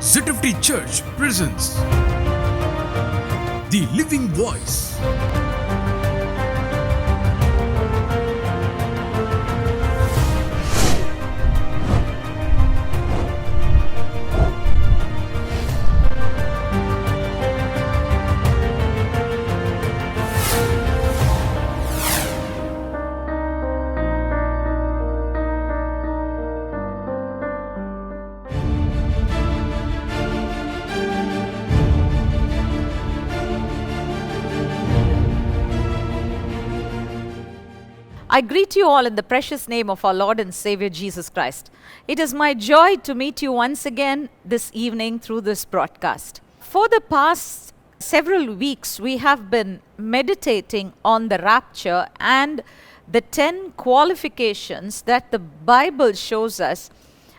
ZFT Church presents The Living Voice. I greet you all in the precious name of our Lord and Savior Jesus Christ. It is my joy to meet you once again this evening through this broadcast. For the past several weeks, we have been meditating on the rapture and the 10 qualifications that the Bible shows us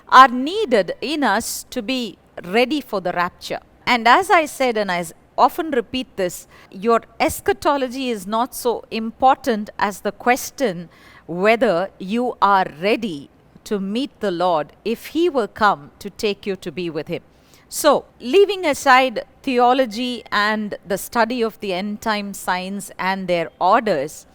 are needed in us to be ready for the rapture. And as I said, and I often repeat this, your eschatology is not so important as the question whether you are ready to meet the Lord if He will come to take you to be with Him. So, leaving aside theology and the study of the end time signs and their orders,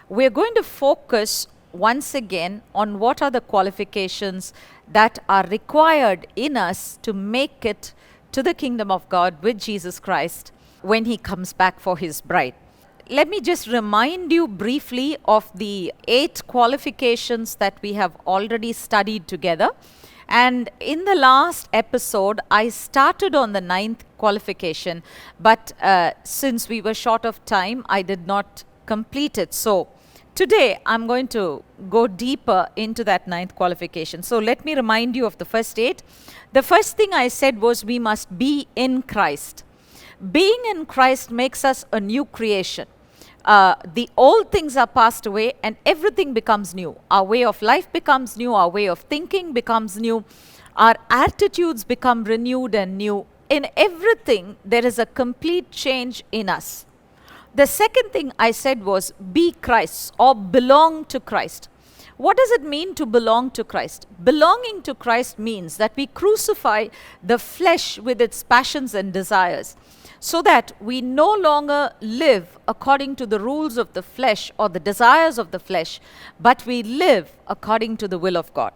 we're going to focus once again on what are the qualifications that are required in us to make it to the kingdom of God with Jesus Christ when He comes back for His bride. Let me just remind you briefly of the 8 qualifications that we have already studied together. And in the last episode, I started on the 9th qualification, but since we were short of time, I did not complete it. So today, I'm going to go deeper into that 9th qualification. So let me remind you of the first 8. The first thing I said was we must be in Christ. Being in Christ makes us a new creation. The old things are passed away and everything becomes new. Our way of life becomes new. Our way of thinking becomes new. Our attitudes become renewed and new. In everything, there is a complete change in us. The second thing I said was be Christ or belong to Christ. What does it mean to belong to Christ? Belonging to Christ means that we crucify the flesh with its passions and desires, so that we no longer live according to the rules of the flesh or the desires of the flesh, but we live according to the will of God.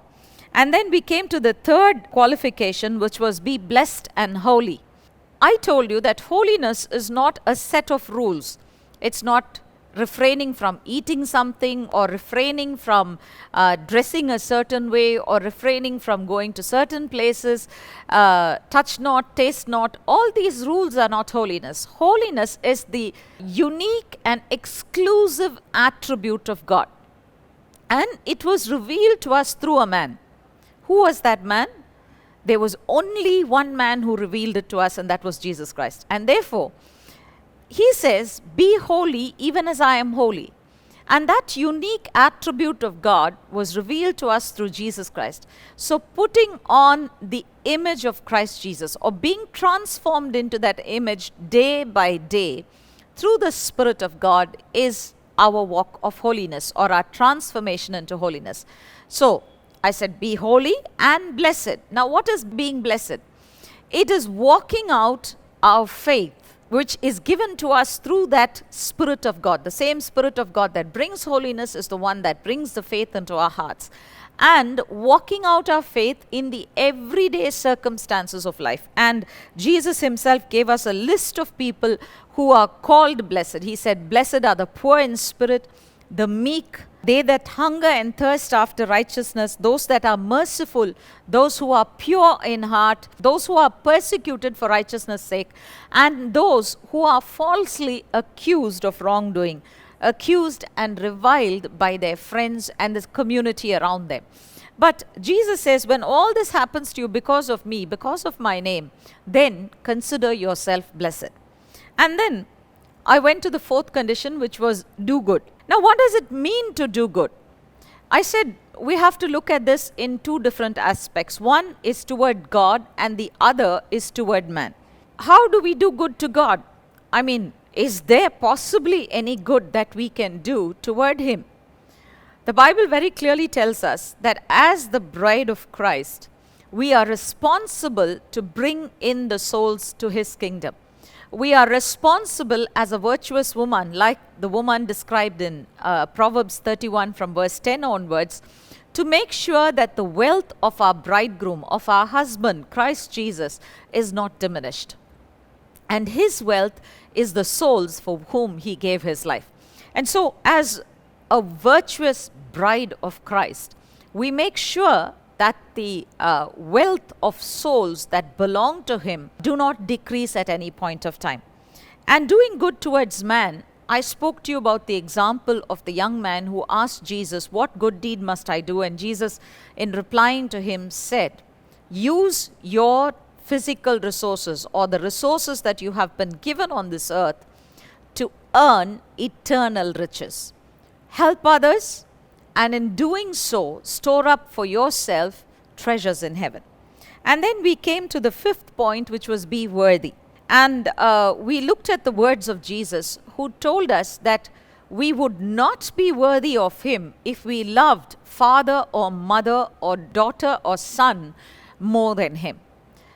And then we came to the third qualification, which was be blessed and holy. I told you that holiness is not a set of rules. It's not refraining from eating something or refraining from dressing a certain way or refraining from going to certain places, touch not, taste not. All these rules are not holiness. Holiness is the unique and exclusive attribute of God. And it was revealed to us through a man. Who was that man? There was only one man who revealed it to us, and that was Jesus Christ. And therefore, He says, be holy even as I am holy. And that unique attribute of God was revealed to us through Jesus Christ. So putting on the image of Christ Jesus, or being transformed into that image day by day through the Spirit of God, is our walk of holiness or our transformation into holiness. So I said, be holy and blessed. Now what is being blessed? It is walking out our faith, which is given to us through that Spirit of God. The same Spirit of God that brings holiness is the one that brings the faith into our hearts. And walking out our faith in the everyday circumstances of life. And Jesus Himself gave us a list of people who are called blessed. He said, blessed are the poor in spirit, the meek, they that hunger and thirst after righteousness, those that are merciful, those who are pure in heart, those who are persecuted for righteousness' sake, and those who are falsely accused of wrongdoing, accused and reviled by their friends and the community around them. But Jesus says, when all this happens to you because of me, because of my name, then consider yourself blessed. And then I went to the fourth condition, which was do good. Now, what does it mean to do good? I said we have to look at this in 2 different aspects. One is toward God and the other is toward man. How do we do good to God? I mean, is there possibly any good that we can do toward Him? The Bible very clearly tells us that as the bride of Christ, we are responsible to bring in the souls to His kingdom. We are responsible as a virtuous woman, like the woman described in Proverbs 31 from verse 10 onwards, to make sure that the wealth of our bridegroom, of our husband, Christ Jesus, is not diminished. And His wealth is the souls for whom He gave His life. And so, as a virtuous bride of Christ, we make sure that the wealth of souls that belong to Him do not decrease at any point of time. And doing good towards man, I spoke to you about the example of the young man who asked Jesus, "What good deed must I do?" And Jesus, in replying to him, said, "Use your physical resources, or the resources that you have been given on this earth, to earn eternal riches. Help others, and in doing so, store up for yourself treasures in heaven." And then we came to the fifth point, which was be worthy. And we looked at the words of Jesus, who told us that we would not be worthy of Him if we loved father or mother or daughter or son more than Him.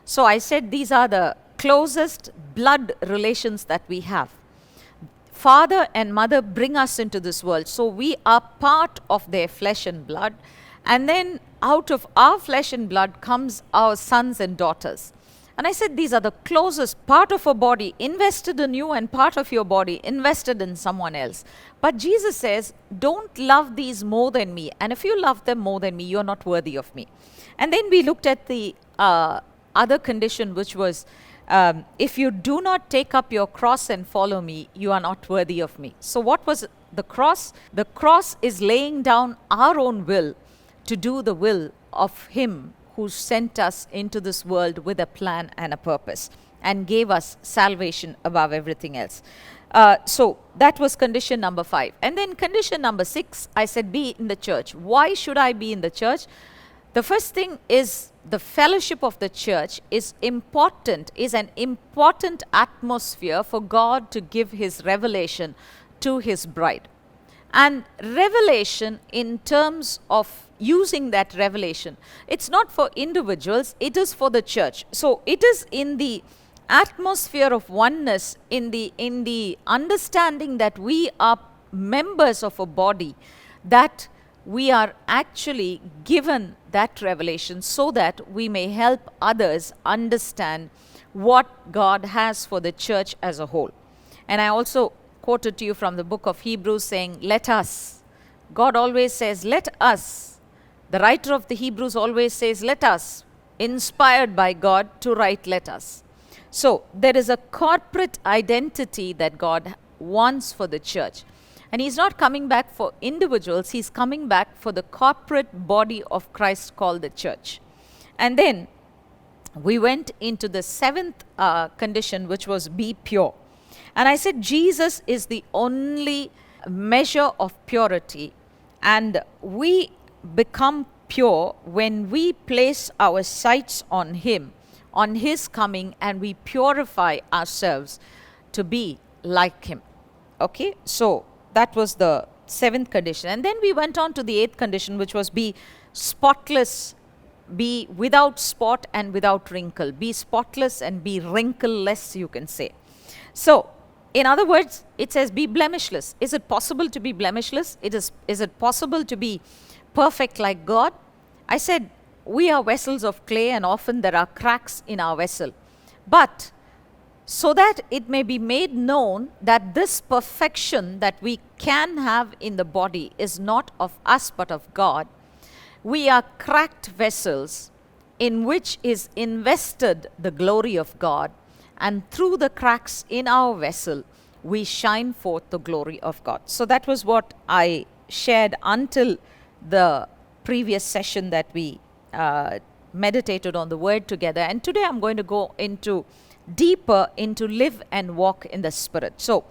So I said these are the closest blood relations that we have. Father and mother bring us into this world, so we are part of their flesh and blood. And then out of our flesh and blood comes our sons and daughters. And I said these are the closest part of a body invested in you, and part of your body invested in someone else. But Jesus says, don't love these more than me. And if you love them more than me, you're not worthy of me. And then we looked at the other condition, which was, if you do not take up your cross and follow me, you are not worthy of me. So what was the cross? The cross is laying down our own will to do the will of Him who sent us into this world with a plan and a purpose and gave us salvation above everything else. So that was condition number 5. And then condition number 6, I said be in the church. Why should I be in the church? The first thing is the fellowship of the church is important, is an important atmosphere for God to give His revelation to His bride. And revelation, in terms of using that revelation, it's not for individuals, it is for the church. So it is in the atmosphere of oneness, in the understanding that we are members of a body, that we are actually given that revelation so that we may help others understand what God has for the church as a whole. And I also quoted to you from the book of Hebrews saying, let us. God always says, let us. The writer of the Hebrews always says, let us, inspired by God to write, let us. So there is a corporate identity that God wants for the church. And He's not coming back for individuals, He's coming back for the corporate body of Christ called the church. And then we went into the 7th condition, which was be pure. And I said Jesus is the only measure of purity, and we become pure when we place our sights on Him, on His coming, and we purify ourselves to be like Him. Okay, so that was the 7th condition. And then we went on to the 8th condition, which was be spotless, be without spot and without wrinkle. Be spotless and be wrinkleless, you can say. So, in other words, it says be blemishless. Is it possible to be blemishless? Is it possible to be perfect like God? I said, we are vessels of clay, and often there are cracks in our vessel. But so that it may be made known that this perfection that we can have in the body is not of us but of God, we are cracked vessels in which is invested the glory of God, and through the cracks in our vessel, we shine forth the glory of God. So that was what I shared until the previous session that we meditated on the word together. And today I'm going to go deeper into live and walk in the Spirit. So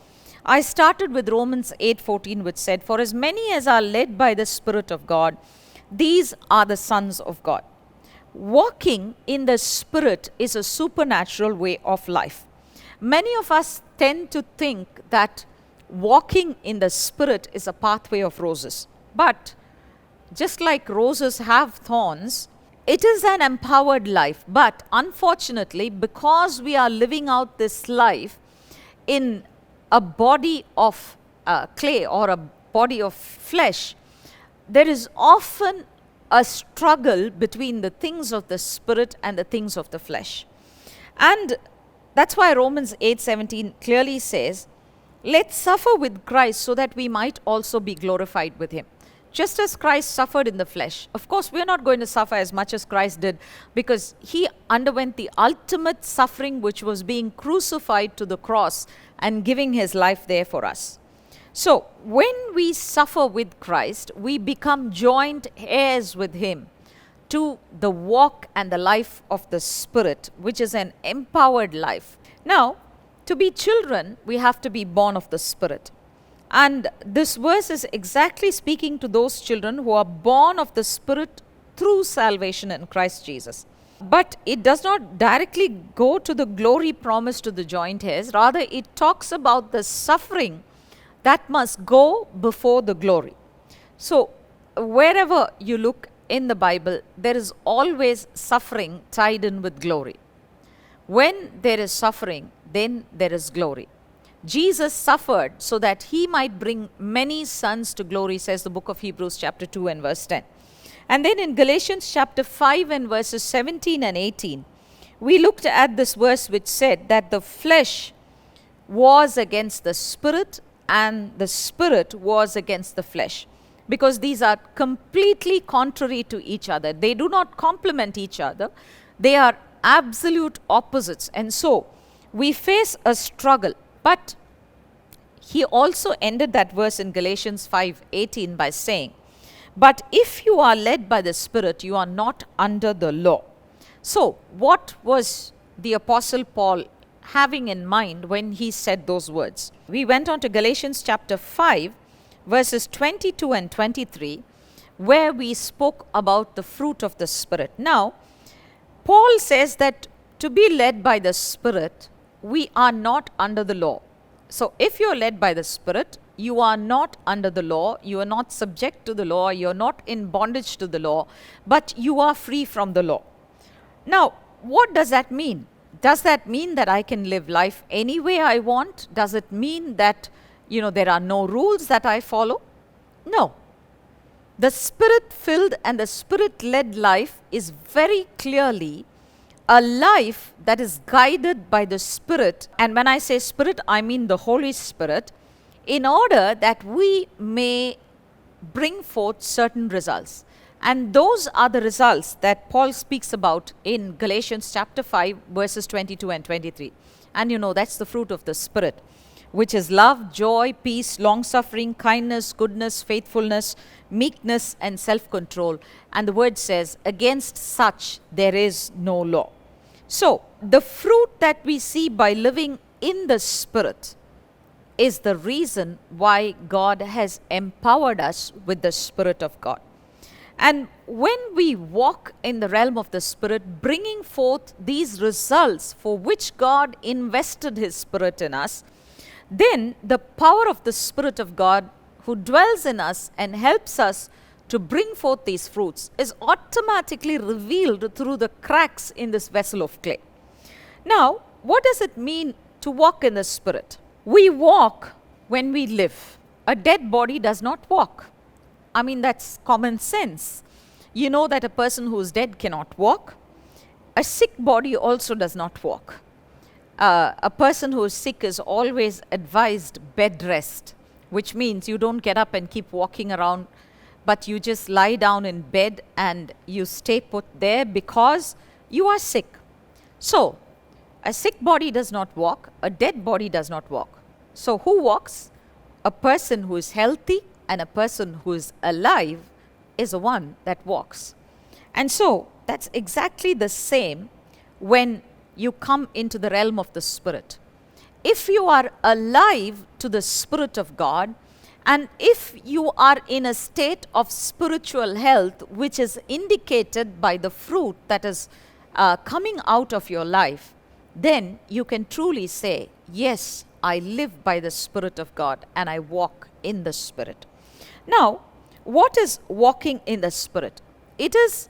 I started with Romans 8:14, which said, for as many as are led by the Spirit of God, these are the sons of God. Walking in the Spirit is a supernatural way of life. Many of us tend to think that walking in the Spirit is a pathway of roses. But just like roses have thorns, it is an empowered life, but unfortunately, because we are living out this life in a body of clay or a body of flesh, there is often a struggle between the things of the spirit and the things of the flesh. And that's why Romans 8:17 clearly says, let's suffer with Christ so that we might also be glorified with him. Just as Christ suffered in the flesh. Of course, we're not going to suffer as much as Christ did, because he underwent the ultimate suffering, which was being crucified to the cross and giving his life there for us. So, when we suffer with Christ, we become joint heirs with him to the walk and the life of the Spirit, which is an empowered life. Now, to be children, we have to be born of the Spirit. And this verse is exactly speaking to those children who are born of the Spirit through salvation in Christ Jesus. But it does not directly go to the glory promised to the joint heirs. Rather, it talks about the suffering that must go before the glory. So, wherever you look in the Bible, there is always suffering tied in with glory. When there is suffering, then there is glory. Jesus suffered so that he might bring many sons to glory, says the book of Hebrews chapter 2 and verse 10. And then in Galatians chapter 5 and verses 17 and 18, we looked at this verse which said that the flesh was against the spirit and the spirit was against the flesh, because these are completely contrary to each other. They do not complement each other. They are absolute opposites. And so we face a struggle. But he also ended that verse in Galatians 5:18 by saying, but if you are led by the Spirit, you are not under the law. So, what was the Apostle Paul having in mind when he said those words? We went on to Galatians chapter 5, verses 22 and 23, where we spoke about the fruit of the Spirit. Now, Paul says that to be led by the Spirit, we are not under the law. So, if you are led by the Spirit, you are not under the law, you are not subject to the law, you are not in bondage to the law, but you are free from the law. Now, what does that mean? Does that mean that I can live life any way I want? Does it mean that, there are no rules that I follow? No. The Spirit-filled and the Spirit-led life is very clearly a life that is guided by the Spirit. And when I say Spirit, I mean the Holy Spirit, in order that we may bring forth certain results. And those are the results that Paul speaks about in Galatians chapter 5, verses 22 and 23. And that's the fruit of the Spirit, which is love, joy, peace, long-suffering, kindness, goodness, faithfulness, meekness, and self-control. And the word says, against such there is no law. So, the fruit that we see by living in the Spirit is the reason why God has empowered us with the Spirit of God. And when we walk in the realm of the Spirit, bringing forth these results for which God invested his Spirit in us, then the power of the Spirit of God who dwells in us and helps us to bring forth these fruits is automatically revealed through the cracks in this vessel of clay. Now, what does it mean to walk in the Spirit? We walk when we live. A dead body does not walk. I mean, that's common sense. You know that a person who is dead cannot walk. A sick body also does not walk. A person who is sick is always advised bed rest, which means you don't get up and keep walking around, but you just lie down in bed and you stay put there because you are sick. So, a sick body does not walk, a dead body does not walk. So, who walks? A person who is healthy and a person who is alive is the one that walks. And so, that's exactly the same when you come into the realm of the Spirit. If you are alive to the Spirit of God, and if you are in a state of spiritual health, which is indicated by the fruit that is coming out of your life, then you can truly say, yes, I live by the Spirit of God and I walk in the Spirit. Now, what is walking in the Spirit? It is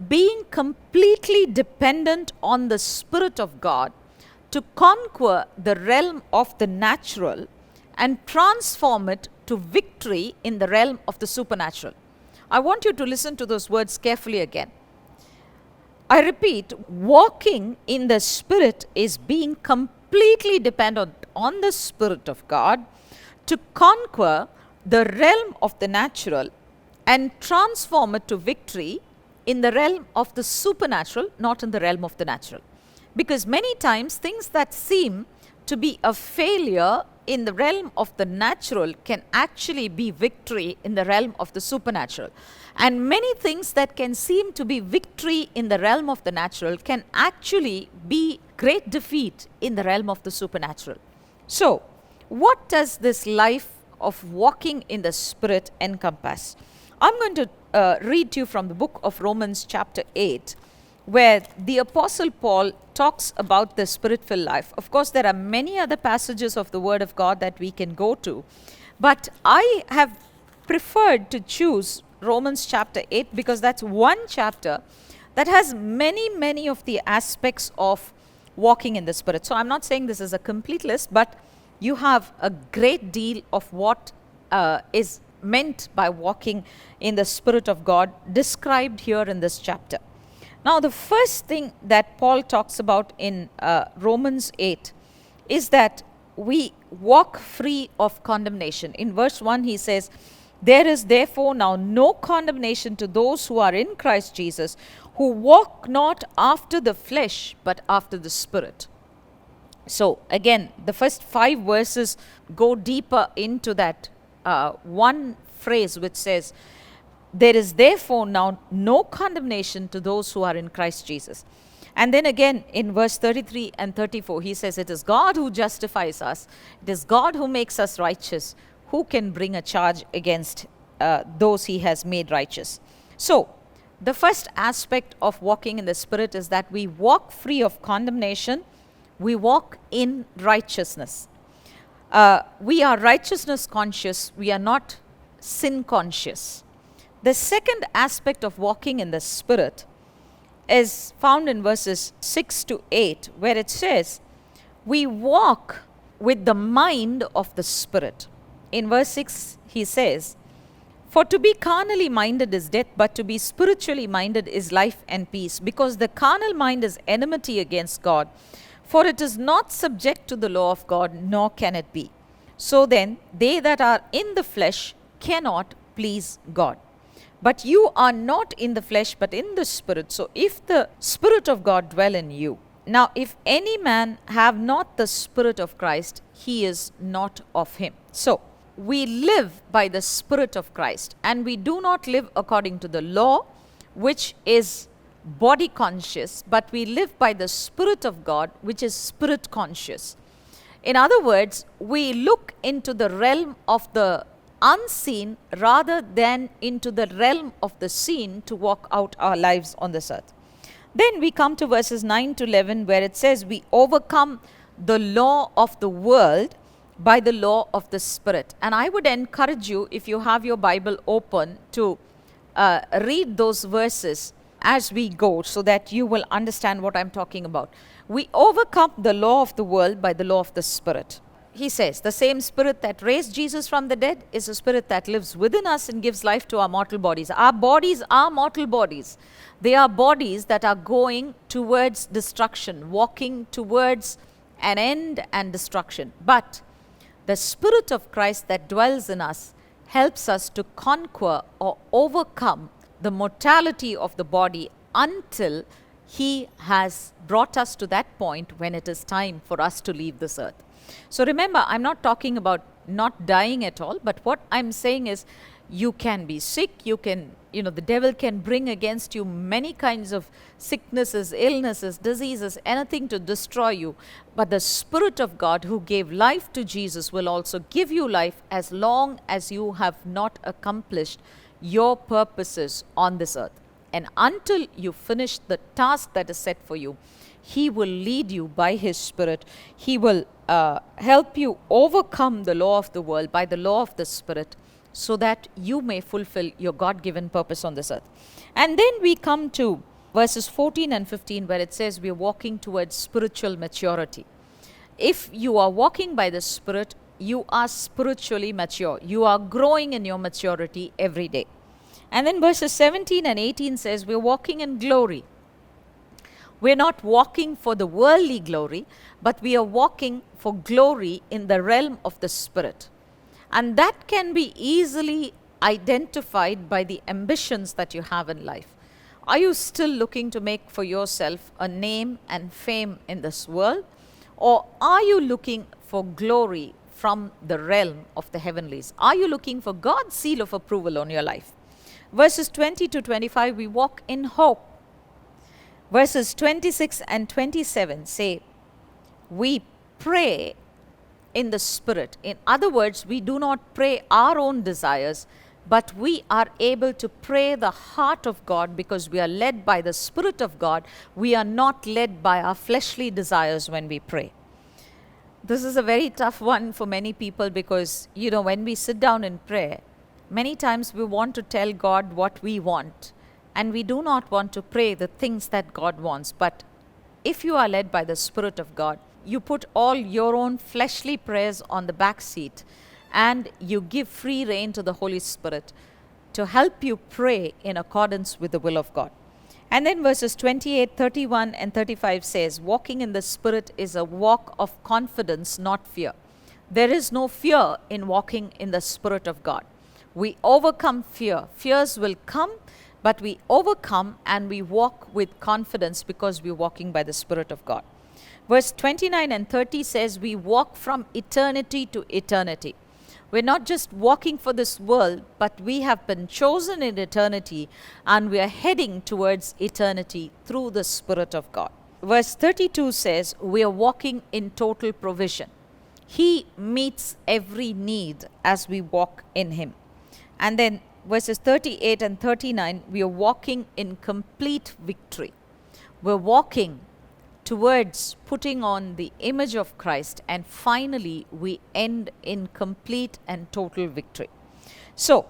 being completely dependent on the Spirit of God to conquer the realm of the natural and transform it to victory in the realm of the supernatural. I want you to listen to those words carefully again. I repeat, walking in the Spirit is being completely dependent on the Spirit of God to conquer the realm of the natural and transform it to victory in the realm of the supernatural, not in the realm of the natural. Because many times things that seem to be a failure in the realm of the natural can actually be victory in the realm of the supernatural. And many things that can seem to be victory in the realm of the natural can actually be great defeat in the realm of the supernatural. So, what does this life of walking in the Spirit encompass? I'm going to read to you from the book of Romans chapter 8, where the Apostle Paul talks about the Spirit-filled life. Of course, there are many other passages of the Word of God that we can go to, but I have preferred to choose Romans chapter 8 because that's one chapter that has many of the aspects of walking in the Spirit. So I'm not saying this is a complete list, but you have a great deal of what is meant by walking in the Spirit of God described here in this chapter. Now, the first thing that Paul talks about in Romans 8 is that we walk free of condemnation. In verse 1, he says, "There is therefore now no condemnation to those who are in Christ Jesus, who walk not after the flesh, but after the Spirit." So, again, the first 5 verses go deeper into that one phrase which says, "There is therefore now no condemnation to those who are in Christ Jesus." And then again in verse 33 and 34, he says, "It is God who justifies us. It is God who makes us righteous. Who can bring a charge against those he has made righteous?" So, the first aspect of walking in the Spirit is that we walk free of condemnation. We walk in righteousness. We are righteousness conscious. We are not sin conscious. The second aspect of walking in the Spirit is found in verses 6 to 8, where it says, "We walk with the mind of the Spirit." In verse 6, he says, "For to be carnally minded is death, but to be spiritually minded is life and peace. Because the carnal mind is enmity against God, for it is not subject to the law of God, nor can it be. So then, they that are in the flesh cannot please God. But you are not in the flesh, but in the Spirit. So if the Spirit of God dwell in you. Now, if any man have not the Spirit of Christ, he is not of him." So, we live by the Spirit of Christ, and we do not live according to the law, which is body conscious, but we live by the Spirit of God, which is spirit conscious. In other words, we look into the realm of the unseen rather than into the realm of the seen to walk out our lives on this earth. Then we come to verses 9 to 11, where it says, "We overcome the law of the world by the law of the Spirit." And I would encourage you, if you have your Bible open, to read those verses as we go so that you will understand what I'm talking about. We overcome the law of the world by the law of the Spirit. He says, "The same Spirit that raised Jesus from the dead is a Spirit that lives within us and gives life to our mortal bodies." Our bodies are mortal bodies. They are bodies that are going towards destruction, walking towards an end and destruction. But the Spirit of Christ that dwells in us helps us to conquer or overcome the mortality of the body until He has brought us to that point when it is time for us to leave this earth. So remember, I'm not talking about not dying at all, but what I'm saying is you can be sick, the devil can bring against you many kinds of sicknesses, illnesses, diseases, anything to destroy you. But the Spirit of God who gave life to Jesus will also give you life as long as you have not accomplished your purposes on this earth. And until you finish the task that is set for you, He will lead you by His Spirit. He will help you overcome the law of the world by the law of the Spirit, so that you may fulfill your God-given purpose on this earth. And then we come to verses 14 and 15, where it says we are walking towards spiritual maturity. If you are walking by the Spirit, you are spiritually mature. You are growing in your maturity every day. And then verses 17 and 18 says we're walking in glory. We're not walking for the worldly glory, but we are walking for glory in the realm of the Spirit. And that can be easily identified by the ambitions that you have in life. Are you still looking to make for yourself a name and fame in this world? Or are you looking for glory from the realm of the heavenlies? Are you looking for God's seal of approval on your life? Verses 20 to 25, we walk in hope. Verses 26 and 27 say, we pray in the Spirit. In other words, we do not pray our own desires, but we are able to pray the heart of God because we are led by the Spirit of God. We are not led by our fleshly desires when we pray. This is a very tough one for many people because, when we sit down in prayer, many times we want to tell God what we want, and we do not want to pray the things that God wants. But if you are led by the Spirit of God, you put all your own fleshly prayers on the back seat and you give free rein to the Holy Spirit to help you pray in accordance with the will of God. And then verses 28, 31 and 35 says, walking in the Spirit is a walk of confidence, not fear. There is no fear in walking in the Spirit of God. We overcome fear. Fears will come, but we overcome and we walk with confidence because we're walking by the Spirit of God. Verse 29 and 30 says we walk from eternity to eternity. We're not just walking for this world, but we have been chosen in eternity and we are heading towards eternity through the Spirit of God. Verse 32 says we are walking in total provision. He meets every need as we walk in Him. And then verses 38 and 39, we are walking in complete victory. We're walking towards putting on the image of Christ, and finally we end in complete and total victory. So,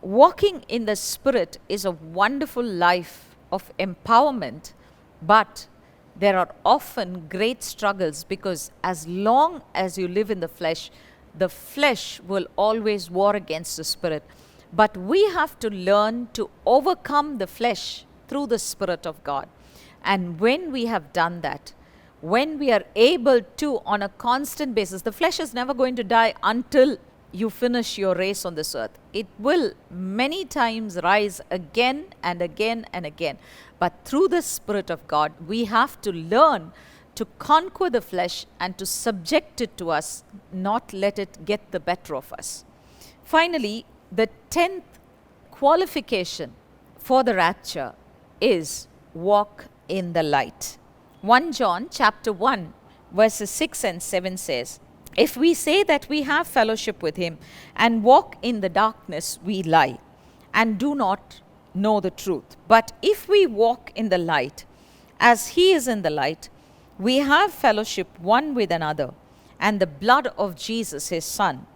walking in the Spirit is a wonderful life of empowerment, but there are often great struggles because as long as you live in the flesh will always war against the Spirit. But we have to learn to overcome the flesh through the Spirit of God. And when we have done that, when we are able to, on a constant basis, the flesh is never going to die until you finish your race on this earth. It will many times rise again and again and again. But through the Spirit of God, we have to learn to conquer the flesh and to subject it to us, not let it get the better of us. Finally, the 10th qualification for the rapture is walk in the light. 1 John chapter 1 verses 6 and 7 says, if we say that we have fellowship with Him and walk in the darkness, we lie and do not know the truth. But if we walk in the light, as He is in the light, we have fellowship one with another, and the blood of Jesus, His Son,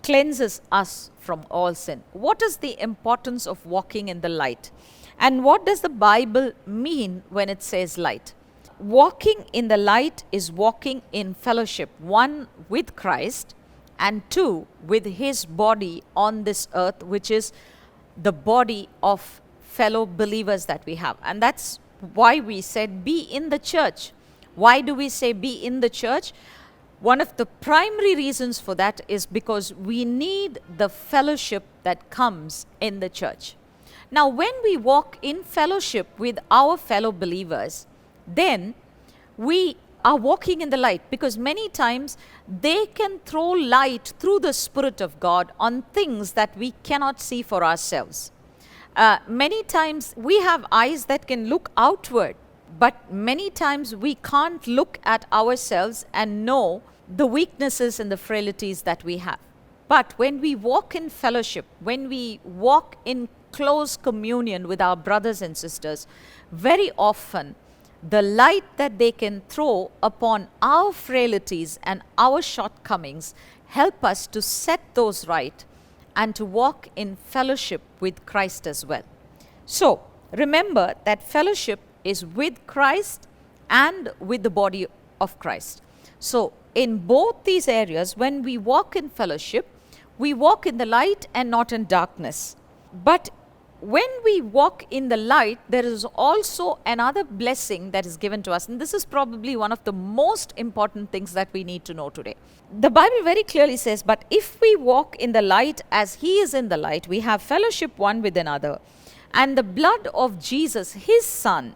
cleanses us from all sin. What is the importance of walking in the light? And what does the Bible mean when it says light? Walking in the light is walking in fellowship, one with Christ and two with His body on this earth, which is the body of fellow believers that we have. And that's why we said be in the church. Why do we say be in the church? One of the primary reasons for that is because we need the fellowship that comes in the church. Now, when we walk in fellowship with our fellow believers, then we are walking in the light, because many times they can throw light through the Spirit of God on things that we cannot see for ourselves. Many times we have eyes that can look outward, but many times we can't look at ourselves and know the weaknesses and the frailties that we have. But when we walk in fellowship, when we walk in close communion with our brothers and sisters, very often the light that they can throw upon our frailties and our shortcomings help us to set those right and to walk in fellowship with Christ as well. So, remember that fellowship is with Christ and with the body of Christ. So, in both these areas, when we walk in fellowship, we walk in the light and not in darkness. But when we walk in the light, there is also another blessing that is given to us. And this is probably one of the most important things that we need to know today. The Bible very clearly says, but if we walk in the light as He is in the light, we have fellowship one with another. And the blood of Jesus, His Son,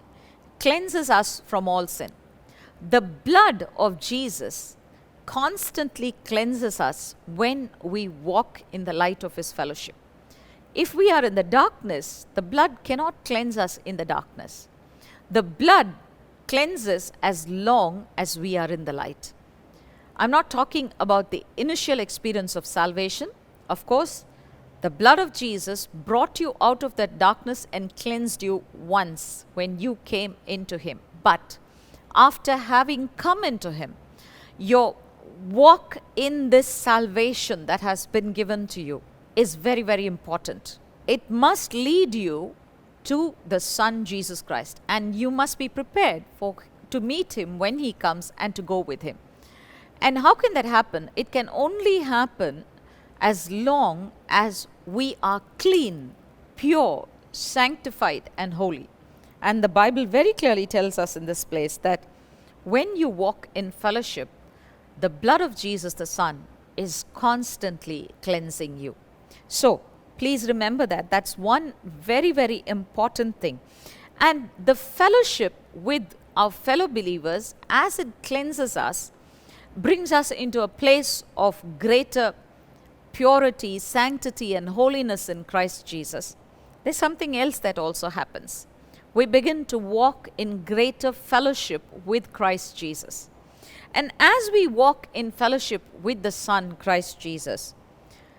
cleanses us from all sin. The blood of Jesus constantly cleanses us when we walk in the light of His fellowship. If we are in the darkness, the blood cannot cleanse us in the darkness. The blood cleanses as long as we are in the light. I'm not talking about the initial experience of salvation. Of course, the blood of Jesus brought you out of that darkness and cleansed you once when you came into Him. But after having come into Him, your walk in this salvation that has been given to you is very, very important. It must lead you to the Son Jesus Christ, and you must be prepared to meet Him when He comes and to go with Him. And how can that happen? It can only happen as long as we are clean, pure, sanctified, and holy. And the Bible very clearly tells us in this place that when you walk in fellowship, the blood of Jesus the Son is constantly cleansing you. So, please remember that. That's one very, very important thing. And the fellowship with our fellow believers, as it cleanses us, brings us into a place of greater purity, sanctity, and holiness in Christ Jesus. There's something else that also happens. We begin to walk in greater fellowship with Christ Jesus. And as we walk in fellowship with the Son, Christ Jesus,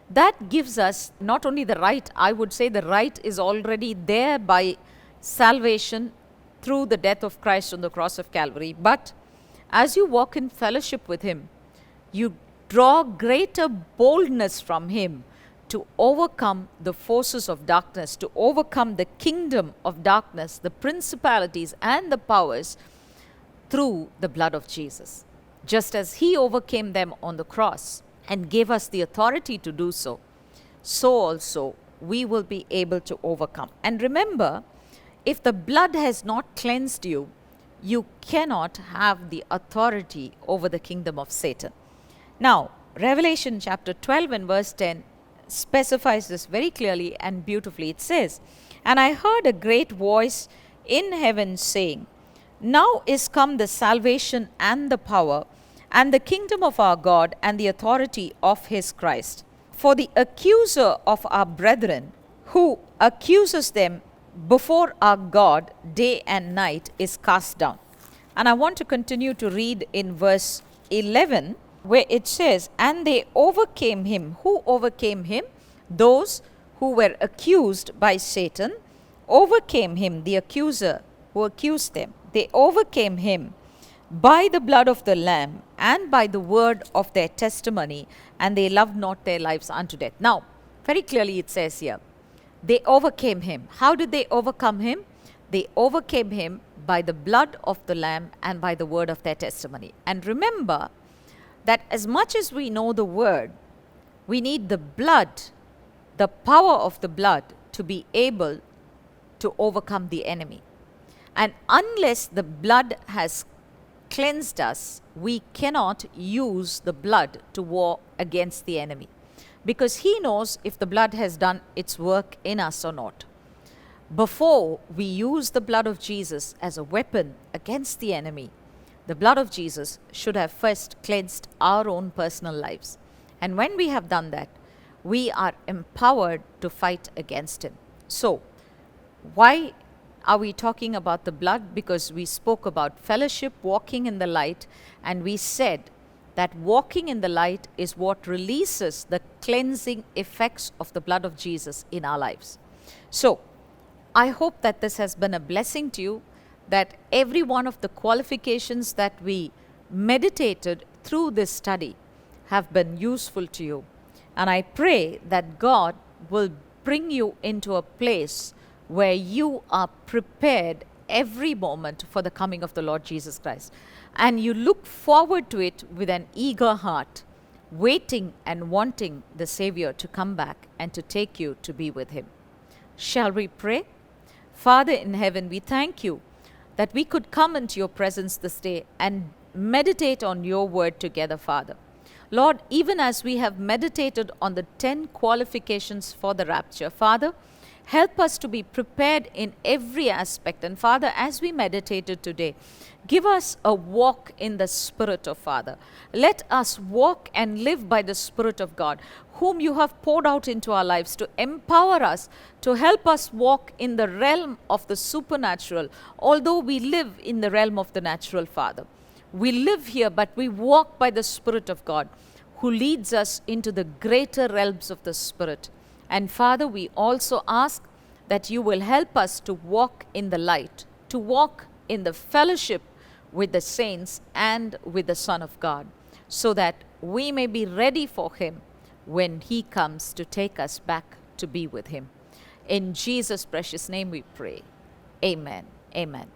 that gives us not only the right, I would say the right is already there by salvation through the death of Christ on the cross of Calvary, but as you walk in fellowship with Him, you draw greater boldness from Him to overcome the forces of darkness, to overcome the kingdom of darkness, the principalities and the powers through the blood of Jesus. Just as He overcame them on the cross and gave us the authority to do so, so also we will be able to overcome. And remember, if the blood has not cleansed you, you cannot have the authority over the kingdom of Satan. Now, Revelation chapter 12 and verse 10 specifies this very clearly and beautifully. It says, "And I heard a great voice in heaven saying, Now is come the salvation and the power and the kingdom of our God and the authority of His Christ. For the accuser of our brethren, who accuses them before our God day and night, is cast down." And I want to continue to read in verse 11, where it says, "And they overcame him." Who overcame him? Those who were accused by Satan overcame him, the accuser who accused them. They overcame him by the blood of the Lamb and by the word of their testimony, and they loved not their lives unto death. Now, very clearly it says here, they overcame him. How did they overcome him? They overcame him by the blood of the Lamb and by the word of their testimony. And remember that as much as we know the word, we need the blood, the power of the blood, to be able to overcome the enemy. And unless the blood has cleansed us, we cannot use the blood to war against the enemy, because he knows if the blood has done its work in us or not. Before we use the blood of Jesus as a weapon against the enemy, the blood of Jesus should have first cleansed our own personal lives. And when we have done that, we are empowered to fight against him. So, why are we talking about the blood? Because we spoke about fellowship, walking in the light, and we said that walking in the light is what releases the cleansing effects of the blood of Jesus in our lives. So, I hope that this has been a blessing to you, that every one of the qualifications that we meditated through this study have been useful to you. And I pray that God will bring you into a place where you are prepared every moment for the coming of the Lord Jesus Christ. And you look forward to it with an eager heart, waiting and wanting the Savior to come back and to take you to be with Him. Shall we pray? Father in heaven, we thank you that we could come into your presence this day and meditate on your word together, Father. Lord, even as we have meditated on the 10 qualifications for the rapture, Father, help us to be prepared in every aspect. And Father, as we meditated today, give us a walk in the Spirit of Father. Let us walk and live by the Spirit of God, whom you have poured out into our lives to empower us, to help us walk in the realm of the supernatural, although we live in the realm of the natural, Father. We live here, but we walk by the Spirit of God, who leads us into the greater realms of the Spirit. And Father, we also ask that you will help us to walk in the light, to walk in the fellowship with the saints and with the Son of God, so that we may be ready for Him when He comes to take us back to be with Him. In Jesus' precious name we pray. Amen. Amen.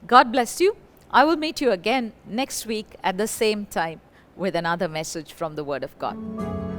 God bless you. I will meet you again next week at the same time with another message from the Word of God.